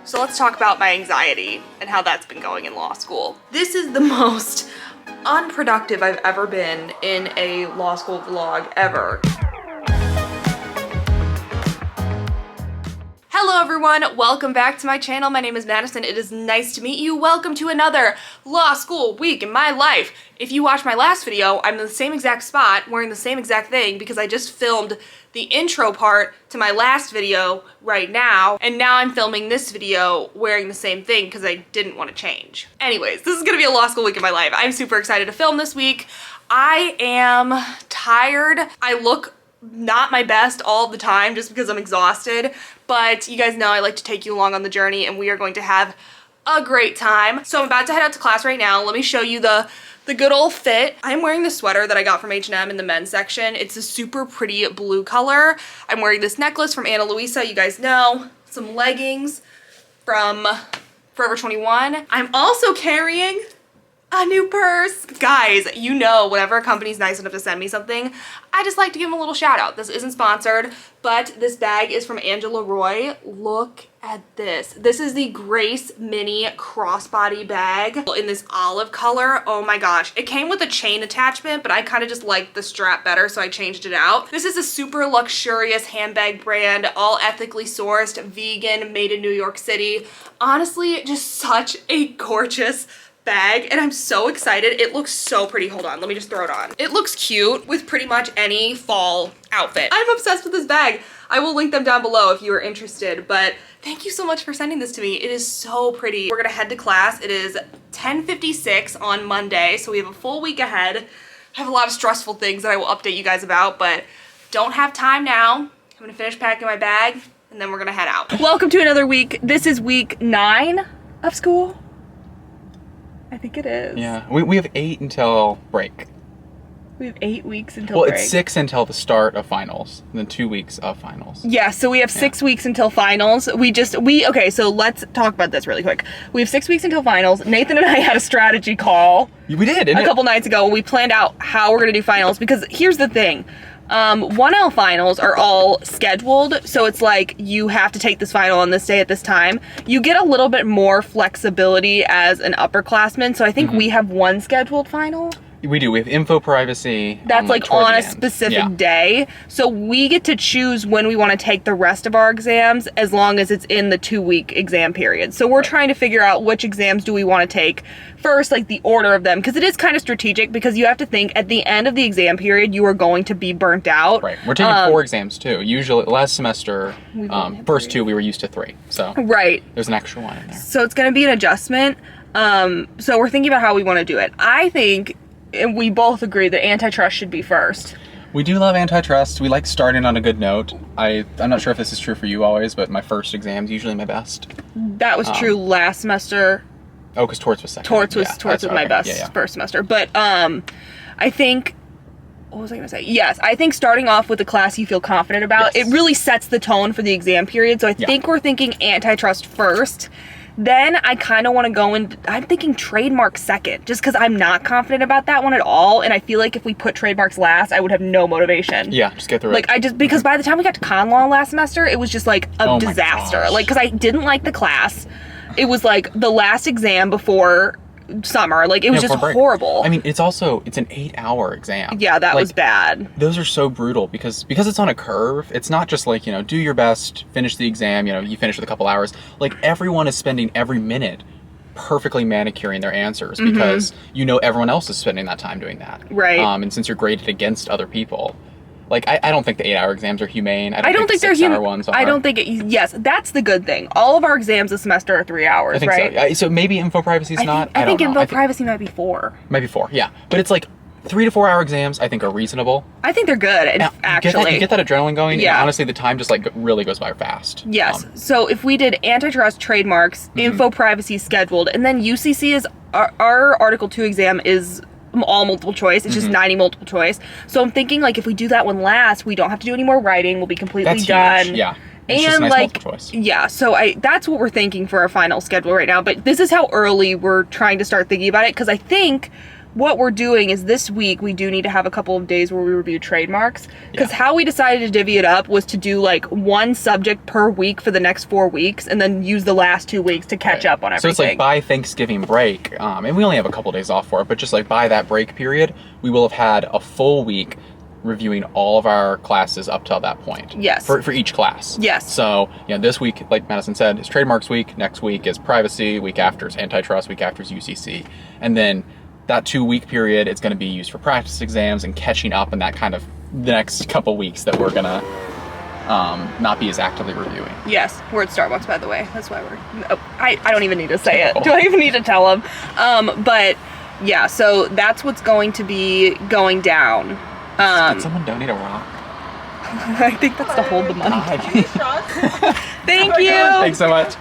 So let's talk about my anxiety and how that's been going in law school. This is the most unproductive I've ever been in a law school vlog ever. Hello everyone, welcome back to my channel. My name is Madison. It is nice to meet you. Welcome to another law school week in my life. If you watched my last video, I'm in the same exact spot wearing the same exact thing because I just filmed the intro part to my last video right now, and now I'm filming this video wearing the same thing because I didn't want to change. Anyways, this is gonna be a law school week in my life. I'm super excited to film this week. I am tired. I look not my best all the time just because I'm exhausted, but you guys know I like to take you along on the journey and we are going to have a great time. So I'm about to head out to class right now. Let me show you the good old fit. I'm wearing the sweater that I got from H&M in the men's section. It's a super pretty blue color. I'm wearing this necklace from Ana Luisa, you guys know, some leggings from Forever 21. I'm also carrying a new purse. Guys, you know, whenever a company's nice enough to send me something, I just like to give them a little shout out. This isn't sponsored, but this bag is from Angela Roy. Look at this. This is the Grace Mini crossbody bag in this olive color. Oh my gosh. It came with a chain attachment, but I kind of just liked the strap better, so I changed it out. This is a super luxurious handbag brand, all ethically sourced, vegan, made in New York City. Honestly, just such a gorgeous bag, and I'm so excited. It looks so pretty. Hold on, let me just throw it on. It looks cute with pretty much any fall outfit. I'm obsessed with this bag. I will link them down below if you are interested, but thank you so much for sending this to me. It is so pretty. We're gonna head to class. It is 10:56 on Monday, so we have a full week ahead. I have a lot of stressful things that I will update you guys about, but don't have time now. I'm gonna finish packing my bag, and then we're gonna head out. Welcome to another week. This is week 9 of school. I think it is. Yeah, we have 8 until break. We have 8 weeks until break. Well, it's 6 until the start of finals, and then 2 weeks of finals. Yeah, so we have 6 weeks until finals. Okay, so let's talk about this really quick. We have 6 weeks until finals. Nathan and I had a strategy call. We did, a couple nights ago when we planned out how we're gonna do finals, because here's the thing. 1L finals are all scheduled, so it's like you have to take this final on this day at this time. You get a little bit more flexibility as an upperclassman, so I think we have one scheduled final. We do. We have info privacy. That's like on a specific day. So we get to choose when we want to take the rest of our exams as long as it's in the 2-week exam period. So we're trying to figure out which exams do we want to take first, like the order of them, because it is kind of strategic, because you have to think at the end of the exam period, you are going to be burnt out. Right. We're taking 4 exams too. Usually last semester, first 2, we were used to 3. So there's an extra one in there. So it's going to be an adjustment. So we're thinking about how we want to do it. I think, and we both agree, that antitrust should be first. We do love antitrust. We like starting on a good note. I'm not sure if this is true for you always, but my first exam is usually my best. That was true last semester. Oh, because torts was second. Torts was my best first semester. But I think, what was I gonna say? Yes, I think starting off with a class you feel confident about, it really sets the tone for the exam period. So I think we're thinking antitrust first. Then I kind of want to go in, I'm thinking trademark second, just because I'm not confident about that one at all. And I feel like if we put trademarks last, I would have no motivation. Yeah, just get through it. Because by the time we got to con law last semester, it was just like a disaster. Like, because I didn't like the class. It was like the last exam before summer. Like, it was just horrible. I mean, it's an 8-hour exam. Yeah, that was bad. Those are so brutal because it's on a curve. It's not just like, do your best, finish the exam, you finish with a couple hours. Like, everyone is spending every minute perfectly manicuring their answers because everyone else is spending that time doing that. Right. And since you're graded against other people, like, I don't think the 8-hour exams are humane. I don't think they're humane. Ones are. I don't think yes, that's the good thing. All of our exams this semester are 3 hours, I think right? So maybe info privacy is not. I think info privacy might be 4. Might be 4, yeah. But it's like 3 to 4 hour exams, I think, are reasonable. I think they're good, actually. You get that adrenaline going, and honestly, the time just like really goes by fast. Yes. So if we did antitrust, trademarks, info privacy scheduled, and then UCC is our Article 2 exam is all multiple choice. It's just 90 multiple choice. So I'm thinking, like, if we do that one last, we don't have to do any more writing. We'll be completely done. Yeah. It's just a nice multiple choice. Yeah, so that's what we're thinking for our final schedule right now. But this is how early we're trying to start thinking about it, because I think what we're doing is this week we do need to have a couple of days where we review trademarks, because how we decided to divvy it up was to do like one subject per week for the next 4 weeks and then use the last 2 weeks to catch up on everything. So it's like by Thanksgiving break, and we only have a couple days off for it, but just like by that break period, we will have had a full week reviewing all of our classes up till that point. Yes. For each class. Yes. So, this week, like Madison said, is trademarks week. Next week is privacy. Week after is antitrust. Week after is UCC. And then that 2-week period, it's going to be used for practice exams and catching up in that kind of the next couple weeks that we're going to not be as actively reviewing. Yes. We're at Starbucks, by the way. That's why I don't even need to say it. Do I even need to tell them? But yeah, so that's what's going to be going down. Did someone donate a rock? I think that's to hold the money. Thank you. Thanks so much.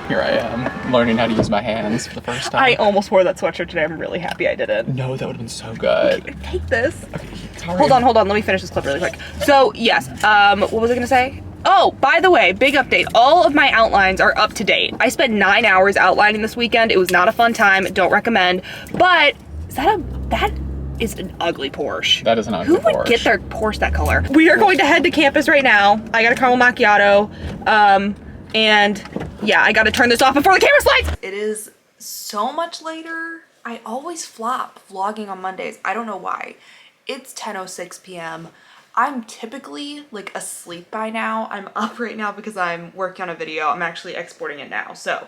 Here I am, learning how to use my hands for the first time. I almost wore that sweatshirt today. I'm really happy I did it. No, that would have been so good. Okay, take this. Okay, sorry. Hold on. Let me finish this clip really quick. So, yes, what was I gonna say? Oh, by the way, big update. All of my outlines are up to date. I spent 9 hours outlining this weekend. It was not a fun time. Don't recommend. But that is an ugly Porsche. That is an ugly Porsche. Who would get their Porsche that color? We are going to head to campus right now. I got a caramel macchiato. And yeah, I gotta turn this off before the camera slides. It is so much later. I always flop vlogging on Mondays. I don't know why. It's 10:06 p.m. I'm typically like asleep by now. I'm up right now because I'm working on a video. I'm actually exporting it now. So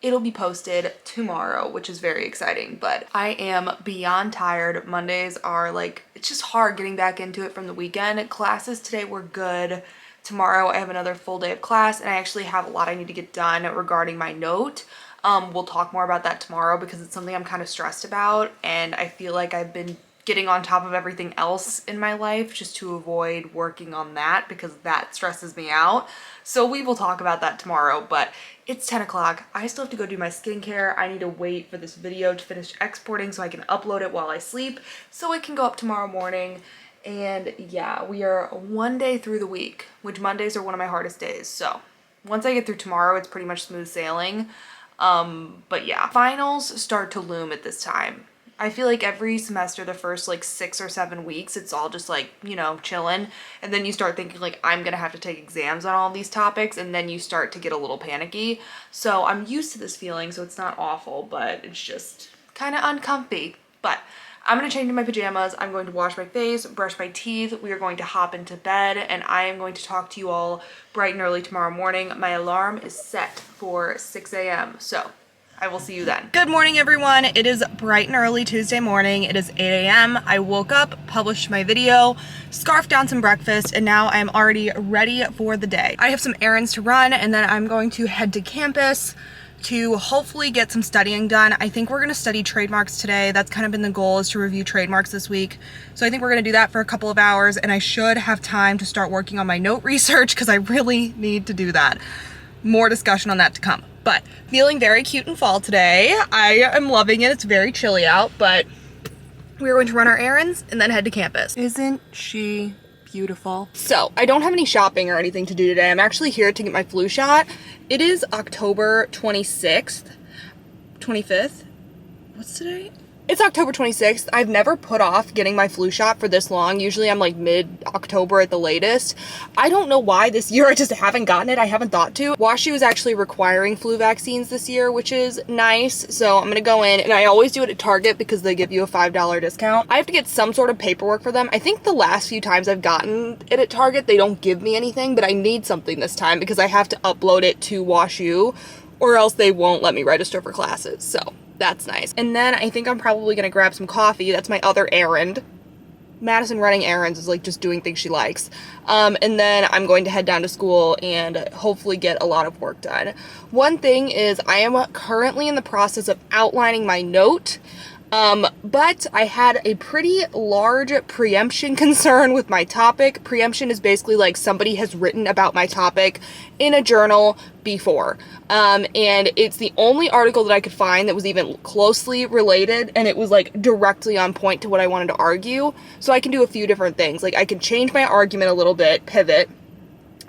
it'll be posted tomorrow, which is very exciting, but I am beyond tired. Mondays are like, it's just hard getting back into it from the weekend. Classes today were good. Tomorrow I have another full day of class, and I actually have a lot I need to get done regarding my note. We'll talk more about that tomorrow because it's something I'm kind of stressed about, and I feel like I've been getting on top of everything else in my life just to avoid working on that because that stresses me out. So we will talk about that tomorrow, but it's 10 o'clock. I still have to go do my skincare. I need to wait for this video to finish exporting so I can upload it while I sleep so it can go up tomorrow morning. And yeah, we are 1 day through the week, which Mondays are one of my hardest days. So once I get through tomorrow, it's pretty much smooth sailing. But yeah, finals start to loom at this time. I feel like every semester, the first like 6 or 7 weeks, it's all just like, chilling. And then you start thinking like, I'm gonna have to take exams on all these topics. And then you start to get a little panicky. So I'm used to this feeling, so it's not awful, but it's just kind of uncomfy. But I'm gonna change into my pajamas. I'm going to wash my face, brush my teeth. We are going to hop into bed, and I am going to talk to you all bright and early tomorrow morning. My alarm is set for 6 a.m. So I will see you then. Good morning, everyone. It is bright and early Tuesday morning. It is 8 a.m. I woke up, published my video, scarfed down some breakfast, and now I am already ready for the day. I have some errands to run, and then I'm going to head to campus to hopefully get some studying done. I think we're gonna study trademarks today. That's kind of been the goal, is to review trademarks this week. So I think we're gonna do that for a couple of hours, and I should have time to start working on my note research because I really need to do that. More discussion on that to come. But feeling very cute in fall today. I am loving it. It's very chilly out, but we're going to run our errands and then head to campus. Isn't she beautiful? So I don't have any shopping or anything to do today. I'm actually here to get my flu shot. It is October 26th, 25th. What's today? It's October 26th. I've never put off getting my flu shot for this long. Usually I'm like mid-October at the latest. I don't know why this year I just haven't gotten it. I haven't thought to. WashU is actually requiring flu vaccines this year, which is nice. So I'm gonna go in, and I always do it at Target because they give you a $5 discount. I have to get some sort of paperwork for them. I think the last few times I've gotten it at Target, they don't give me anything, but I need something this time because I have to upload it to WashU or else they won't let me register for classes. So that's nice. And then I think I'm probably gonna grab some coffee. That's my other errand. Madison running errands is like just doing things she likes. And then I'm going to head down to school and hopefully get a lot of work done. One thing is I am currently in the process of outlining my note. But I had a pretty large preemption concern with my topic. Preemption is basically like somebody has written about my topic in a journal before. And it's the only article that I could find that was even closely related, and it was like directly on point to what I wanted to argue. So I can do a few different things. Like I can change my argument a little bit, pivot.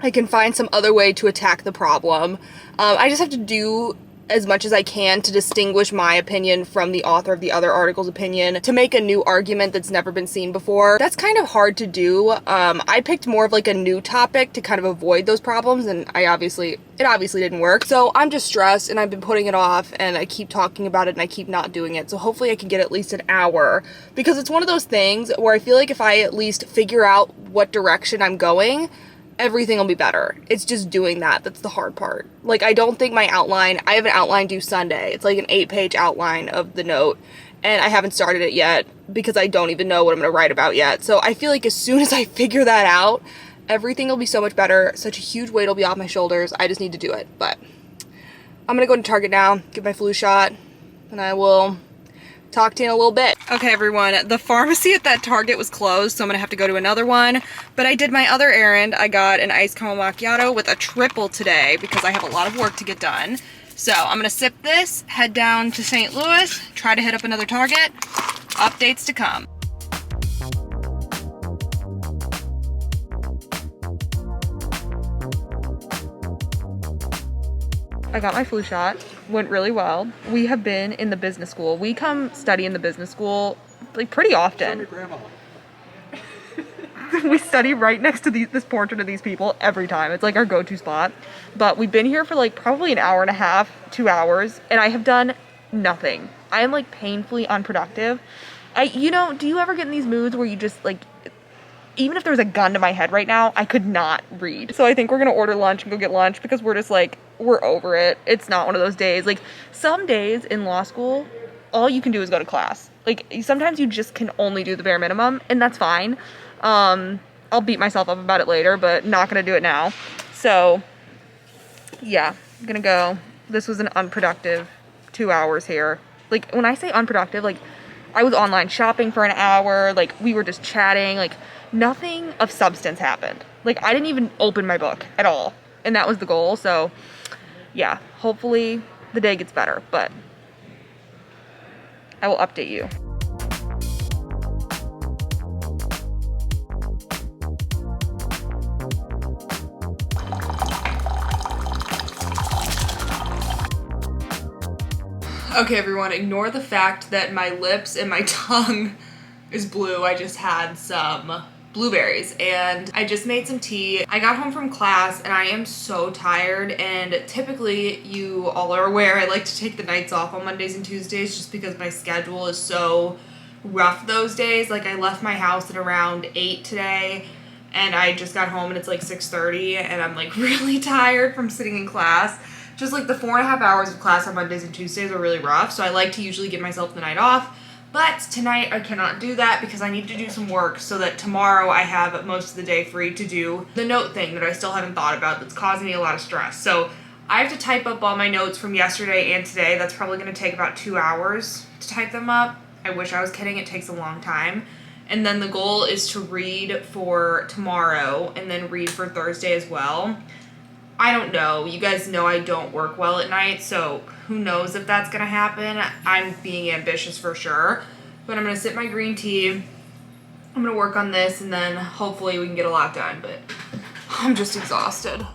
I can find some other way to attack the problem. I just have to do as much as I can to distinguish my opinion from the author of the other article's opinion, to make a new argument that's never been seen before. That's kind of hard to do. I picked more of like a new topic to kind of avoid those problems, and it obviously didn't work. So I'm just stressed, and I've been putting it off, and I keep talking about it, and I keep not doing it. So hopefully I can get at least an hour, because it's one of those things where I feel like if I at least figure out what direction I'm going, everything will be better. It's just doing that's the hard part. Like, I don't think my outline, I have an outline due Sunday. It's like an 8-page outline of the note, and I haven't started it yet because I don't even know what I'm going to write about yet. So I feel like as soon as I figure that out, everything will be so much better. Such a huge weight will be off my shoulders. I just need to do it. But I'm going to go to Target now, get my flu shot, and I will talk to you in a little bit. Okay, everyone, the pharmacy at that Target was closed, so I'm gonna have to go to another one, but I did my other errand. I got an iced caramel macchiato with a triple today because I have a lot of work to get done. So I'm gonna sip this, head down to St. Louis, try to hit up another Target. Updates to come. I got my flu shot. Went really well. We have been in the business school. We come study in the business school like pretty often. We study right next to this portrait of these people every time. It's like our go-to spot. But we've been here for like probably an hour and a half, 2 hours, and I have done nothing. I am like painfully unproductive. You know, do you ever get in these moods where you just like, even if there was a gun to my head right now, I could not read. So I think we're gonna order lunch and go get lunch because we're just like, we're over it. It's not one of those days. Like, some days in law school, all you can do is go to class. Like, sometimes you just can only do the bare minimum, and that's fine. I'll beat myself up about it later, but not gonna do it now. So, yeah, I'm gonna go. This was an unproductive 2 hours here. Like, when I say unproductive, like, I was online shopping for an hour, like, we were just chatting, like, nothing of substance happened. Like, I didn't even open my book at all, and that was the goal. So yeah, hopefully the day gets better, but I will update you. Okay, everyone, ignore the fact that my lips and my tongue is blue. I just had some blueberries and I just made some tea. I got home from class and I am so tired, and typically, you all are aware, I like to take the nights off on Mondays and Tuesdays just because my schedule is so rough those days. Like, I left my house at around 8 today and I just got home and it's like 6:30 and I'm like really tired from sitting in class. Just like the 4.5 hours of class on Mondays and Tuesdays are really rough, so I like to usually give myself the night off. But tonight I cannot do that because I need to do some work so that tomorrow I have most of the day free to do the note thing that I still haven't thought about that's causing me a lot of stress. So I have to type up all my notes from yesterday and today. That's probably going to take about 2 hours to type them up. I wish I was kidding. It takes a long time. And then the goal is to read for tomorrow and then read for Thursday as well. I don't know. You guys know I don't work well at night, so who knows if that's going to happen. I'm being ambitious for sure. But I'm going to sip my green tea. I'm going to work on this, and then hopefully we can get a lot done. But I'm just exhausted.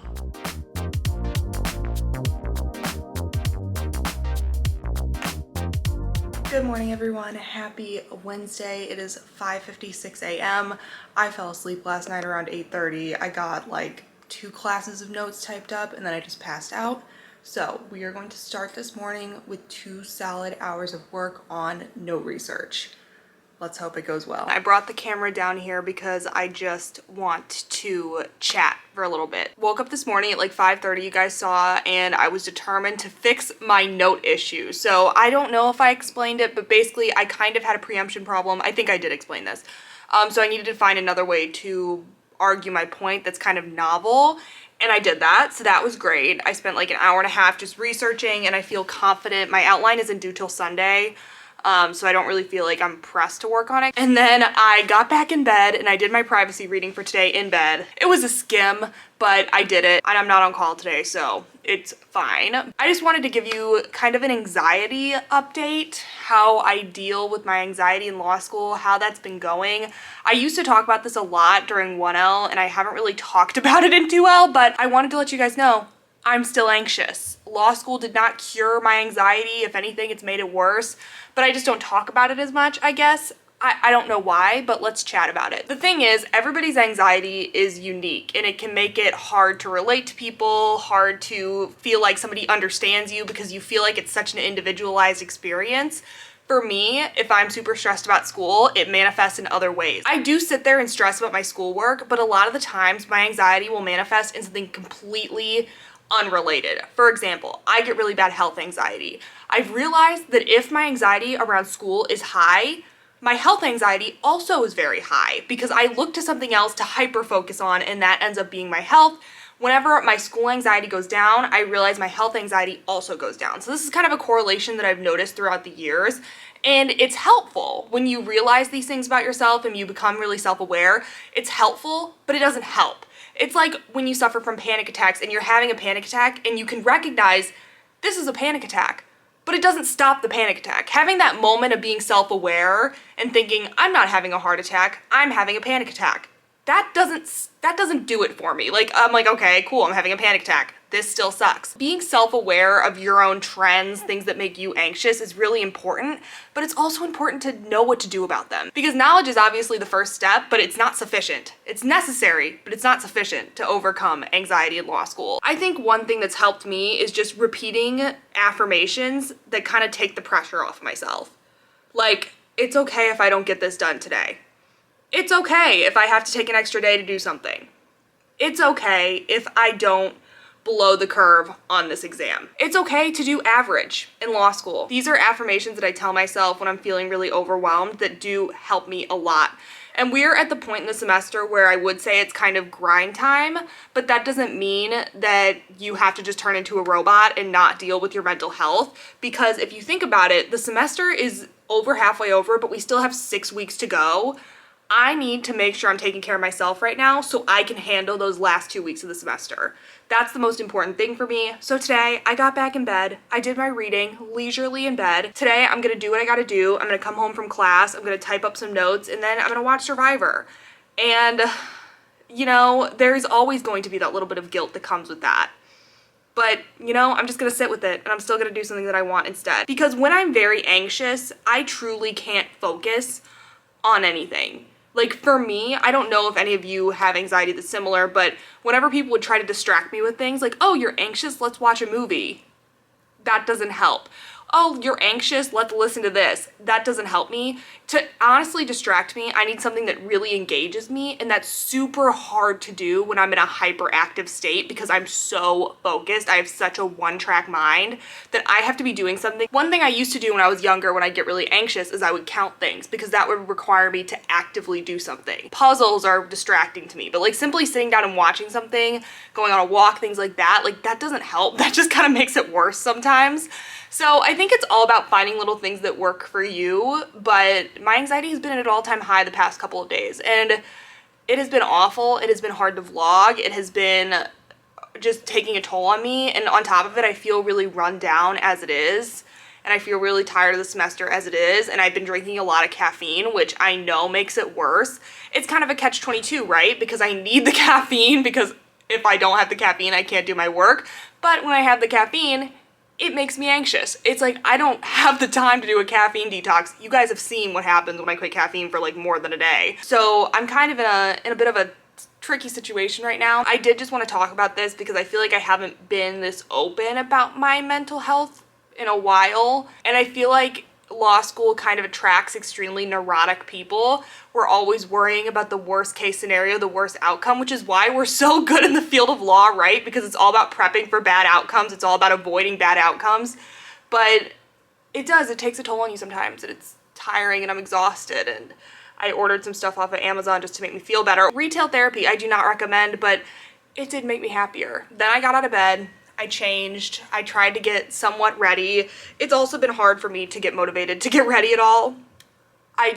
Good morning, everyone. Happy Wednesday. It is 5:56 a.m. I fell asleep last night around 8:30. I got like 2 classes of notes typed up and then I just passed out. So we are going to start this morning with 2 solid hours of work on note research. Let's hope it goes well. I brought the camera down here because I just want to chat for a little bit. Woke up this morning at like 5:30, you guys saw, and I was determined to fix my note issue. So I don't know if I explained it, but basically I kind of had a preemption problem. I think I did explain this. So I needed to find another way to argue my point that's kind of novel, and I did that, so that was great. I spent like an hour and a half just researching, and I feel confident. My outline isn't due till Sunday, so I don't really feel like I'm pressed to work on it. And then I got back in bed and I did my privacy reading for today in bed. It was a skim, but I did it, and I'm not on call today, so it's fine. I just wanted to give you kind of an anxiety update, how I deal with my anxiety in law school, how that's been going. I used to talk about this a lot during 1L, and I haven't really talked about it in 2L, but I wanted to let you guys know I'm still anxious. Law school did not cure my anxiety. If anything, it's made it worse. But I just don't talk about it as much, I guess. I don't know why, but let's chat about it. The thing is, everybody's anxiety is unique, and it can make it hard to relate to people, hard to feel like somebody understands you because you feel like it's such an individualized experience. For me, if I'm super stressed about school, it manifests in other ways. I do sit there and stress about my schoolwork, but a lot of the times my anxiety will manifest in something completely unrelated. For example, I get really bad health anxiety. I've realized that if my anxiety around school is high, my health anxiety also is very high because I look to something else to hyper focus on, and that ends up being my health. Whenever my school anxiety goes down, I realize my health anxiety also goes down. So this is kind of a correlation that I've noticed throughout the years, and it's helpful when you realize these things about yourself and you become really self-aware. It's helpful, but it doesn't help. It's like when you suffer from panic attacks and you're having a panic attack and you can recognize this is a panic attack, but it doesn't stop the panic attack. Having that moment of being self-aware and thinking, I'm not having a heart attack, I'm having a panic attack. That doesn't do it for me. Like, I'm like, okay, cool, I'm having a panic attack. This still sucks. Being self-aware of your own trends, things that make you anxious, is really important, but it's also important to know what to do about them. Because knowledge is obviously the first step, but it's not sufficient. It's necessary, but it's not sufficient to overcome anxiety in law school. I think one thing that's helped me is just repeating affirmations that kind of take the pressure off myself. Like, it's okay if I don't get this done today. It's okay if I have to take an extra day to do something. It's okay if I don't blow the curve on this exam. It's okay to do average in law school. These are affirmations that I tell myself when I'm feeling really overwhelmed that do help me a lot. And we're at the point in the semester where I would say it's kind of grind time, but that doesn't mean that you have to just turn into a robot and not deal with your mental health. Because if you think about it, the semester is over halfway over, but we still have 6 weeks to go. I need to make sure I'm taking care of myself right now so I can handle those last 2 weeks of the semester. That's the most important thing for me. So today, I got back in bed. I did my reading leisurely in bed. Today, I'm gonna do what I gotta do. I'm gonna come home from class, I'm gonna type up some notes, and then I'm gonna watch Survivor. And, you know, there's always going to be that little bit of guilt that comes with that. But, you know, I'm just gonna sit with it, and I'm still gonna do something that I want instead. Because when I'm very anxious, I truly can't focus on anything. Like, for me, I don't know if any of you have anxiety that's similar, but whenever people would try to distract me with things like, oh, you're anxious, let's watch a movie, that doesn't help. Oh, you're anxious, let's listen to this. That doesn't help me. To honestly distract me, I need something that really engages me, and that's super hard to do when I'm in a hyperactive state because I'm so focused. I have such a one-track mind that I have to be doing something. One thing I used to do when I was younger when I get really anxious is I would count things because that would require me to actively do something. Puzzles are distracting to me, but like simply sitting down and watching something, going on a walk, things like that doesn't help. That just kind of makes it worse sometimes. So I think it's all about finding little things that work for you, but my anxiety has been at an all-time high the past couple of days, and it has been awful. It has been hard to vlog. It has been just taking a toll on me, and on top of it, I feel really run down as it is, and I feel really tired of the semester as it is, and I've been drinking a lot of caffeine, which I know makes it worse. It's kind of a catch-22, right? Because I need the caffeine, because if I don't have the caffeine, I can't do my work, but when I have the caffeine, it makes me anxious. It's like I don't have the time to do a caffeine detox. You guys have seen what happens when I quit caffeine for like more than a day. So I'm kind of in a bit of a tricky situation right now. I did just want to talk about this because I feel like I haven't been this open about my mental health in a while. And I feel like law school kind of attracts extremely neurotic people. We're always worrying about the worst case scenario, the worst outcome, which is why we're so good in the field of law, right? Because it's all about prepping for bad outcomes. It's all about avoiding bad outcomes. But it takes a toll on you sometimes, and it's tiring, and I'm exhausted, and I ordered some stuff off of Amazon just to make me feel better. Retail therapy, I do not recommend, but it did make me happier. Then I got out of bed. I changed. I tried to get somewhat ready. It's also been hard for me to get motivated to get ready at all. I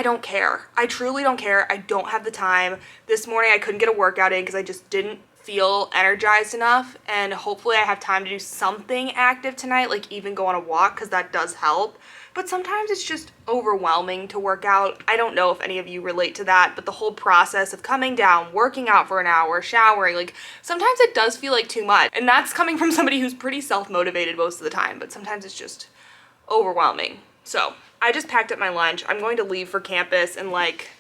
don't care. I truly don't care. I don't have the time. This morning I couldn't get a workout in because I just didn't feel energized enough, and hopefully I have time to do something active tonight, like even go on a walk, because that does help. But sometimes it's just overwhelming to work out. I don't know if any of you relate to that, but the whole process of coming down, working out for an hour, showering, like sometimes it does feel like too much. And that's coming from somebody who's pretty self-motivated most of the time, but sometimes it's just overwhelming. So I just packed up my lunch. I'm going to leave for campus in like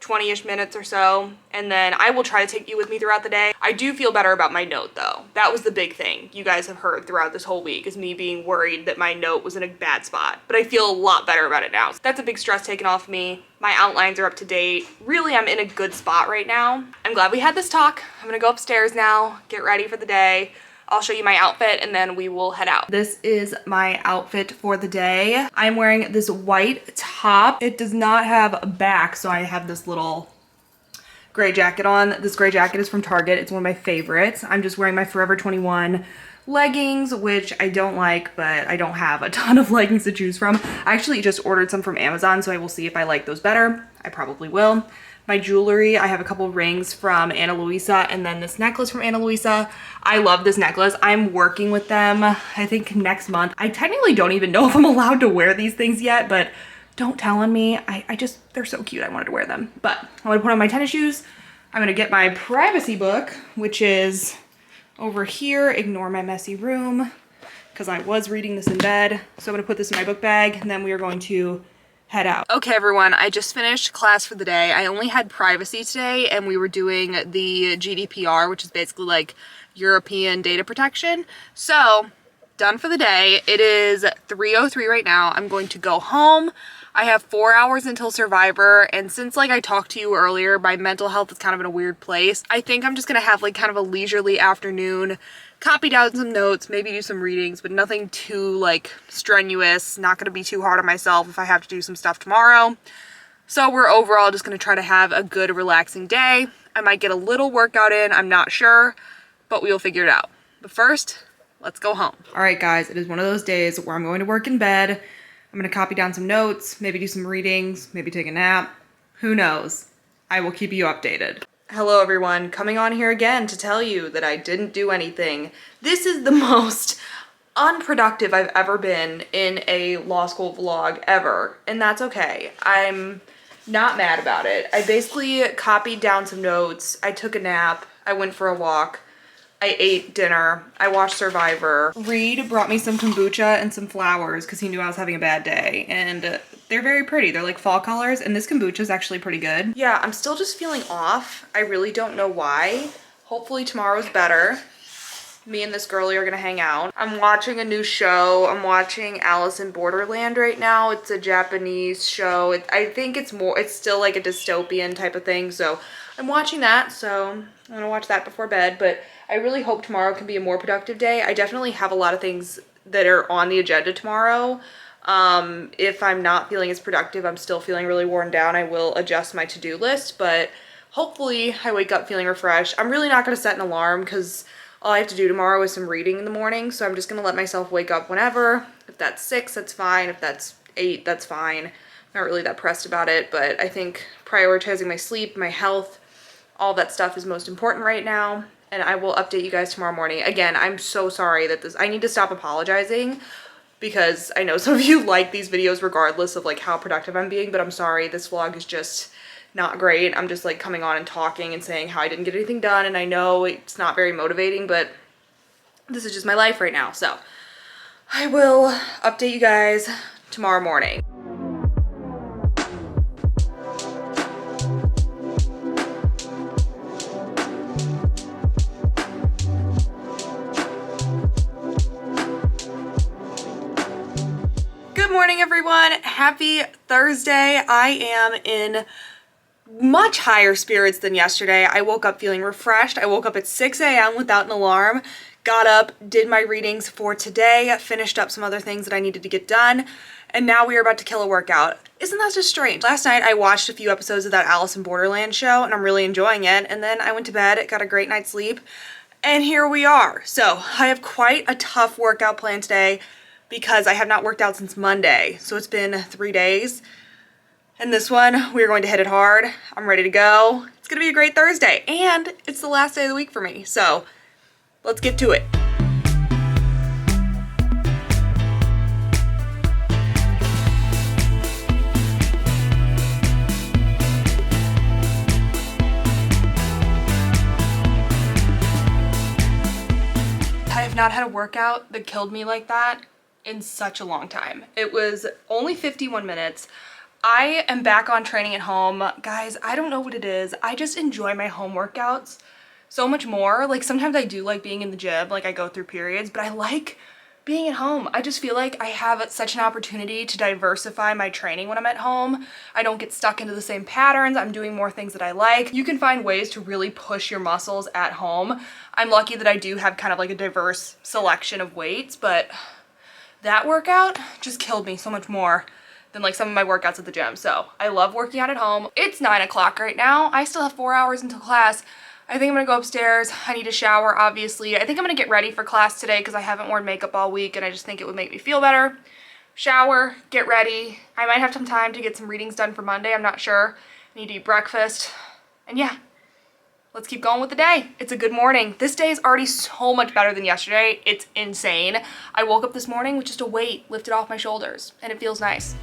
20-ish minutes or so, and then I will try to take you with me throughout the day. I do feel better about my note though. That was the big thing you guys have heard throughout this whole week, is me being worried that my note was in a bad spot, but I feel a lot better about it now. So that's a big stress taken off me. My outlines are up to date. Really, I'm in a good spot right now. I'm glad we had this talk. I'm gonna go upstairs now, get ready for the day. I'll show you my outfit and then we will head out. This is my outfit for the day. I'm wearing this white top. It does not have a back, so I have this little gray jacket on. This gray jacket is from Target. It's one of my favorites. I'm just wearing my Forever 21 leggings, which I don't like, but I don't have a ton of leggings to choose from. I actually just ordered some from Amazon, so I will see if I like those better. I probably will. My jewelry, I have a couple rings from Ana Luisa and then this necklace from Ana Luisa. I love this necklace. I'm working with them, I think next month. I technically don't even know if I'm allowed to wear these things yet, but don't tell on me. I just, they're so cute. I wanted to wear them. But I'm gonna put on my tennis shoes. I'm gonna get my privacy book, which is over here. Ignore my messy room, because I was reading this in bed. So I'm gonna put this in my book bag, and then we are going to head out. Okay everyone, I just finished class for the day. I only had privacy today, and we were doing the GDPR, which is basically like European data protection. So done for the day. It is 3:03 right now. I'm going to go home. I have 4 hours until Survivor, and since like I talked to you earlier, my mental health is kind of in a weird place. I think I'm just gonna have like kind of a leisurely afternoon, copy down some notes, maybe do some readings, but nothing too like strenuous. Not gonna be too hard on myself if I have to do some stuff tomorrow. So we're overall just gonna try to have a good relaxing day. I might get a little workout in, I'm not sure, but we will figure it out. But first, let's go home. All right guys, it is one of those days where I'm going to work in bed. I'm gonna copy down some notes, maybe do some readings, maybe take a nap. Who knows? I will keep you updated. Hello everyone, coming on here again to tell you that I didn't do anything. This is the most unproductive I've ever been in a law school vlog ever, and that's okay. I'm not mad about it. I basically copied down some notes, I took a nap, I went for a walk, I ate dinner, I watched Survivor. Reed brought me some kombucha and some flowers because he knew I was having a bad day, and they're very pretty. They're like fall colors, and this kombucha is actually pretty good. Yeah, I'm still just feeling off. I really don't know why. Hopefully tomorrow's better. Me and this girlie are gonna hang out. I'm watching a new show. I'm watching Alice in Borderland right now. It's a Japanese show. I think it's still like a dystopian type of thing, so I'm watching that, so I'm gonna watch that before bed, but I really hope tomorrow can be a more productive day. I definitely have a lot of things that are on the agenda tomorrow. If I'm not feeling as productive, I'm still feeling really worn down, I will adjust my to-do list, but hopefully I wake up feeling refreshed. I'm really not gonna set an alarm because all I have to do tomorrow is some reading in the morning, so I'm just gonna let myself wake up whenever. If that's 6, that's fine. If that's 8, that's fine. Not really that pressed about it, but I think prioritizing my sleep, my health, all that stuff is most important right now, and I will update you guys tomorrow morning. Again, I'm so sorry that I need to stop apologizing because I know some of you like these videos regardless of like how productive I'm being, but I'm sorry, this vlog is just not great. I'm just like coming on and talking and saying how I didn't get anything done, and I know it's not very motivating, but this is just my life right now. So I will update you guys tomorrow morning. Good morning everyone, happy Thursday. I am in much higher spirits than yesterday. I woke up feeling refreshed. I woke up at 6 a.m. without an alarm, got up, did my readings for today, finished up some other things that I needed to get done, and now we are about to kill a workout. Isn't that just strange? Last night I watched a few episodes of that Alice in Borderland show and I'm really enjoying it, and then I went to bed, got a great night's sleep, and here we are. So I have quite a tough workout plan today because I have not worked out since Monday, so it's been 3 days. And this one, we're going to hit it hard. I'm ready to go. It's gonna be a great Thursday, and it's the last day of the week for me, so let's get to it. I have not had a workout that killed me like that in such a long time. It was only 51 minutes. I am back on training at home. Guys, I don't know what it is. I just enjoy my home workouts so much more. Like sometimes I do like being in the gym, like I go through periods, but I like being at home. I just feel like I have such an opportunity to diversify my training when I'm at home. I don't get stuck into the same patterns. I'm doing more things that I like. You can find ways to really push your muscles at home. I'm lucky that I do have kind of like a diverse selection of weights, but that workout just killed me so much more than like some of my workouts at the gym. So I love working out at home. It's 9 o'clock right now. I still have 4 hours until class. I think I'm gonna go upstairs. I need a shower, obviously. I think I'm gonna get ready for class today because I haven't worn makeup all week and I just think it would make me feel better. Shower, get ready. I might have some time to get some readings done for Monday. I'm not sure. I need to eat breakfast. And yeah, let's keep going with the day. It's a good morning. This day is already so much better than yesterday. It's insane. I woke up this morning with just a weight lifted off my shoulders and it feels nice.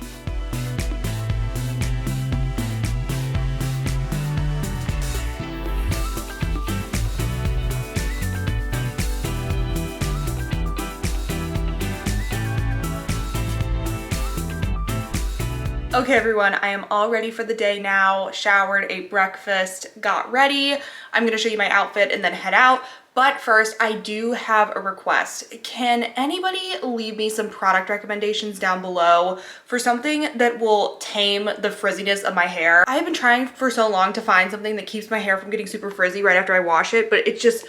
Okay everyone, I am all ready for the day now. Showered, ate breakfast, got ready. I'm gonna show you my outfit and then head out. But first, I do have a request. Can anybody leave me some product recommendations down below for something that will tame the frizziness of my hair? I have been trying for so long to find something that keeps my hair from getting super frizzy right after I wash it, but it's just,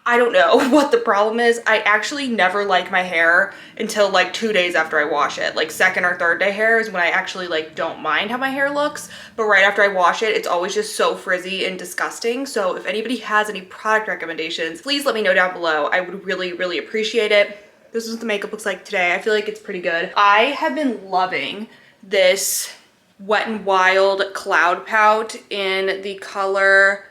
I don't know what the problem is. I actually never like my hair until like 2 days after I wash it. Like second or third day hair is when I actually like don't mind how my hair looks. But right after I wash it, it's always just so frizzy and disgusting. So if anybody has any product recommendations, please let me know down below. I would really, really appreciate it. This is what the makeup looks like today. I feel like it's pretty good. I have been loving this Wet n Wild Cloud Pout in the color,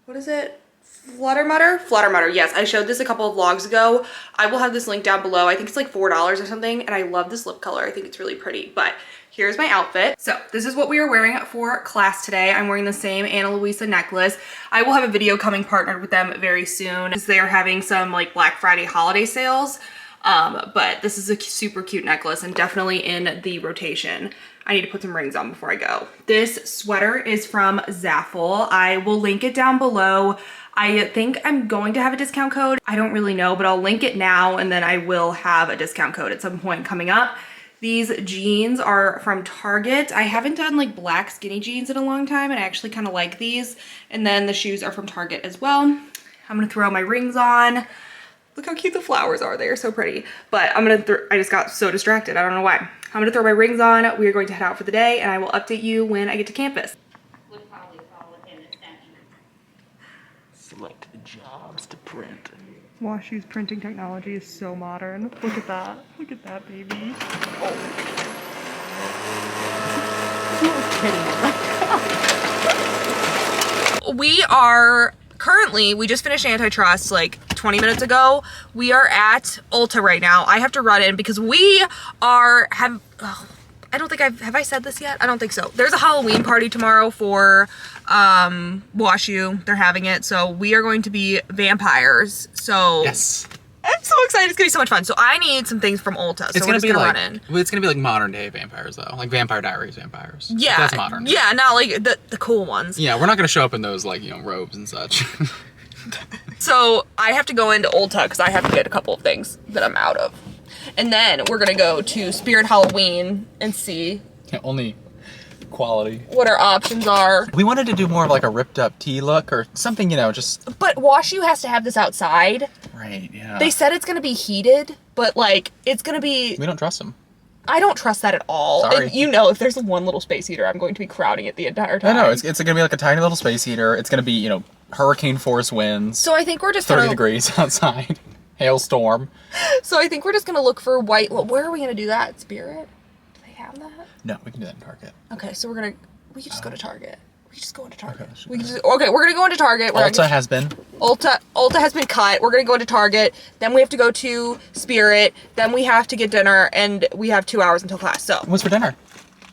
what is it? Flutter Mutter, yes. I showed this a couple of vlogs ago. I will have this link down below. I think it's like $4 or something, and I love this lip color. I think it's really pretty, but here's my outfit. So this is what we are wearing for class today. I'm wearing the same Ana Luisa necklace. I will have a video coming partnered with them very soon as they are having some like Black Friday holiday sales. But this is a super cute necklace and definitely in the rotation. I need to put some rings on before I go. This sweater is from Zaful. I will link it down below. I think I'm going to have a discount code. I don't really know, but I'll link it now and then I will have a discount code at some point coming up. These jeans are from Target. I haven't done like black skinny jeans in a long time and I actually kind of like these. And then the shoes are from Target as well. I'm gonna throw my rings on. Look how cute the flowers are. They are so pretty. But I just got so distracted. I don't know why. I'm gonna throw my rings on. We are going to head out for the day and I will update you when I get to campus. Select jobs to print. WashU's printing technology is so modern. Look at that. Look at that, baby. Oh. We are currently, we just finished antitrust like 20 minutes ago. We are at Ulta right now. I have to run in because we are, I don't think have I said this yet? I don't think so. There's a Halloween party tomorrow for WashU. They're having it. So we are going to be vampires. So yes. I'm so excited. It's gonna be so much fun. So I need some things from Ulta. So we're just gonna run in. It's gonna be like modern day vampires though. Like Vampire Diaries vampires. Yeah. That's modern. Yeah, not like the cool ones. Yeah, we're not gonna show up in those like, you know, robes and such. So I have to go into Ulta because I have to get a couple of things that I'm out of. And then we're gonna go to Spirit Halloween and see only quality what our options are. We wanted to do more of like a ripped up tee look or something, you know, just. But WashU has to have this outside. Right, yeah. They said it's gonna be heated, but like it's gonna be. We don't trust them. I don't trust that at all. Sorry. And you know, if there's one little space heater, I'm going to be crowding it the entire time. I know, it's gonna be like a tiny little space heater. It's gonna be, you know, hurricane force winds. So I think we're just 30 degrees outside. Hailstorm. So I think we're just gonna look for white. Where are we gonna do that? Spirit? Do they have have that? No, we can do that in Target. Okay, so we can just go to Target. We can just go into Target. Okay, we're gonna go into Target. Ulta has been. Ulta has been cut. We're gonna go into Target. Then we have to go to Spirit. Then we have to get dinner, and we have 2 hours until class. So What's for dinner?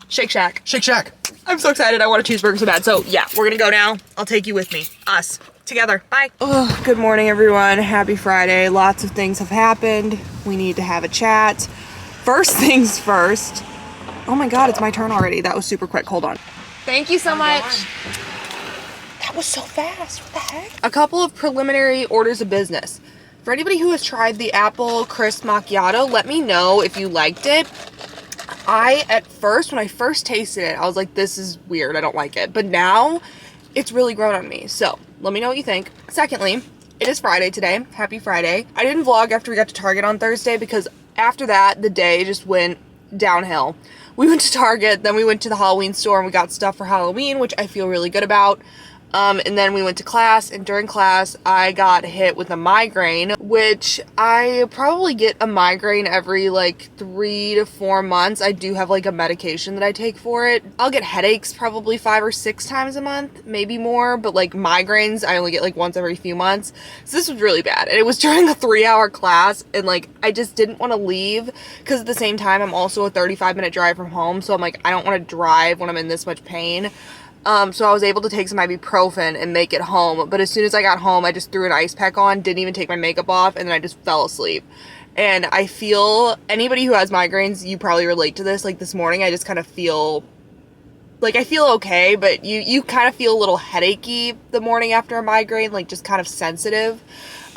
Shake Shack. Shake Shack. I'm so excited. I want a cheeseburger so bad. So yeah, we're gonna go now. I'll take you with me. Us. Together. Bye. Oh, good morning, everyone. Happy Friday. Lots of things have happened. We need to have a chat. First things first. Oh my God, it's my turn already. That was super quick. Hold on. Thank you so much. That was so fast. What the heck? A couple of preliminary orders of business. For anybody who has tried the apple crisp macchiato, let me know if you liked it. At first, when I first tasted it, I was like, this is weird. I don't like it. But now, it's really grown on me. So, let me know what you think. Secondly, it is Friday today. Happy Friday. I didn't vlog after we got to Target on Thursday because after that, the day just went downhill. We went to Target, then we went to the Halloween store and we got stuff for Halloween, which I feel really good about. And then we went to class, and during class, I got hit with a migraine, which I probably get a migraine every like 3 to 4 months. I do have like a medication that I take for it. I'll get headaches probably 5 or 6 times a month, maybe more, but like migraines, I only get like once every few months. So this was really bad. And it was during a 3-hour class, and like, I just didn't want to leave because at the same time, I'm also a 35-minute drive from home. So I'm like, I don't want to drive when I'm in this much pain. So I was able to take some ibuprofen and make it home, but as soon as I got home, I just threw an ice pack on, didn't even take my makeup off, and then I just fell asleep. And I feel, anybody who has migraines, you probably relate to this, like this morning, I just kind of feel, like I feel okay, but you kind of feel a little headachy the morning after a migraine, like just kind of sensitive.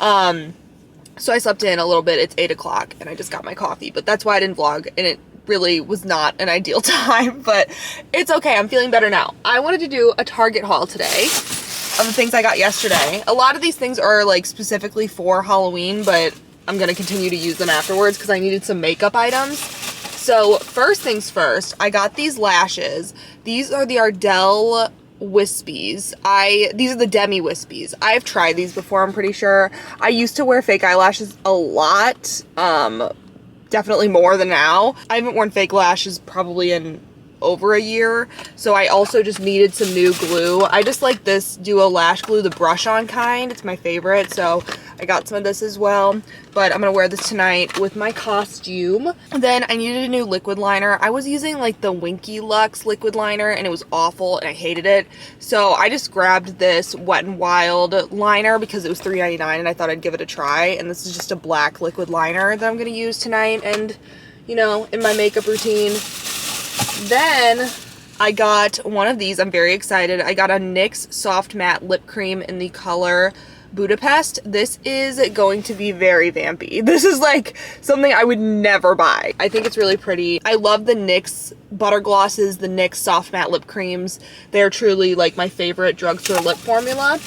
So I slept in a little bit, it's 8 o'clock, and I just got my coffee, but that's why I didn't vlog, and it really was not an ideal time, but it's okay. I'm feeling better now. I wanted to do a Target haul today of the things I got yesterday. A lot of these things are like specifically for Halloween, but I'm going to continue to use them afterwards because I needed some makeup items. So first things first, I got these lashes. These are the Ardell Wispies. These are the Demi Wispies. I've tried these before, I'm pretty sure. I used to wear fake eyelashes a lot. Definitely more than now. I haven't worn fake lashes probably in over a year, so I also just needed some new glue. I just like this Duo Lash Glue, the brush-on kind. It's my favorite, so I got some of this as well, but I'm gonna wear this tonight with my costume. Then I needed a new liquid liner. I was using like the Winky Lux liquid liner, and it was awful, and I hated it, so I just grabbed this Wet n Wild liner because it was $3.99, and I thought I'd give it a try, and this is just a black liquid liner that I'm gonna use tonight and, you know, in my makeup routine. Then I got one of these. I'm very excited. I got a NYX Soft Matte Lip Cream in the color Budapest. This is going to be very vampy. This is like something I would never buy. I think it's really pretty. I love the NYX butter glosses, the NYX Soft Matte Lip Creams. They're truly like my favorite drugstore lip formula.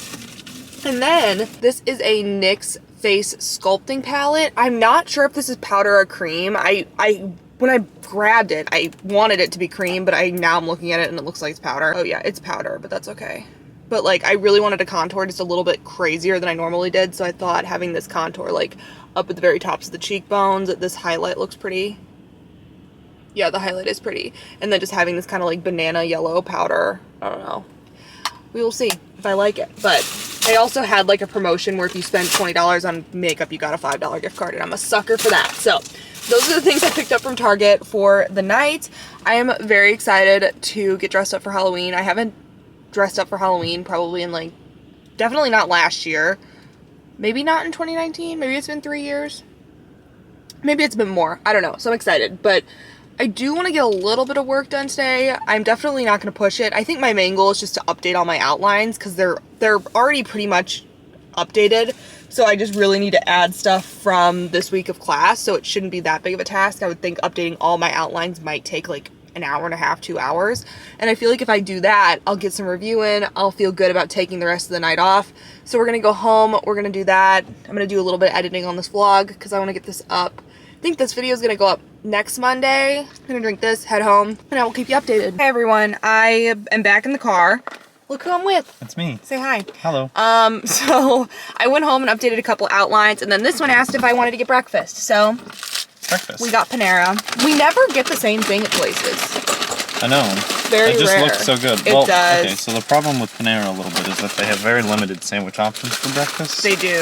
And then this is a NYX Face Sculpting Palette. I'm not sure if this is powder or cream. When I grabbed it, I wanted it to be cream, but now I'm looking at it and it looks like it's powder. Oh yeah, it's powder, but that's okay. But like, I really wanted to contour just a little bit crazier than I normally did, so I thought having this contour like up at the very tops of the cheekbones, this highlight looks pretty. Yeah, the highlight is pretty. And then just having this kind of like banana yellow powder, I don't know. We will see if I like it. But I also had like a promotion where if you spend $20 on makeup, you got a $5 gift card, and I'm a sucker for that. So those are the things I picked up from Target for the night. I am very excited to get dressed up for Halloween. I haven't dressed up for Halloween probably in like, definitely not last year. Maybe not in 2019. Maybe it's been 3 years. Maybe it's been more. I don't know. So I'm excited. But I do want to get a little bit of work done today. I'm definitely not going to push it. I think my main goal is just to update all my outlines because they're already pretty much updated. So I just really need to add stuff from this week of class, so it shouldn't be that big of a task. I would think updating all my outlines might take like an hour and a half, 2 hours. And I feel like if I do that, I'll get some review in. I'll feel good about taking the rest of the night off. So we're going to go home. We're going to do that. I'm going to do a little bit of editing on this vlog because I want to get this up. I think this video is going to go up next Monday. I'm going to drink this, head home, and I will keep you updated. Hey everyone, I am back in the car. Look who I'm with. It's me. Say hi. Hello. So I went home and updated a couple outlines, and then this one asked if I wanted to get breakfast. So breakfast. We got Panera. We never get the same thing at places. I know. Very It just rare. looks so good. It does. Okay, so the problem with Panera a little bit is that they have very limited sandwich options for breakfast. They do.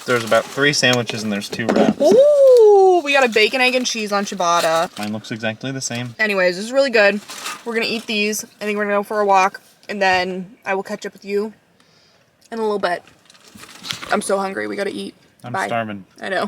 There's about 3 sandwiches and there's 2 wraps. Ooh, we got a bacon, egg, and cheese on ciabatta. Mine looks exactly the same. Anyways, this is really good. We're gonna eat these. I think we're gonna go for a walk, and then I will catch up with you in a little bit. I'm so hungry. We gotta eat. I'm Bye. starving. I know.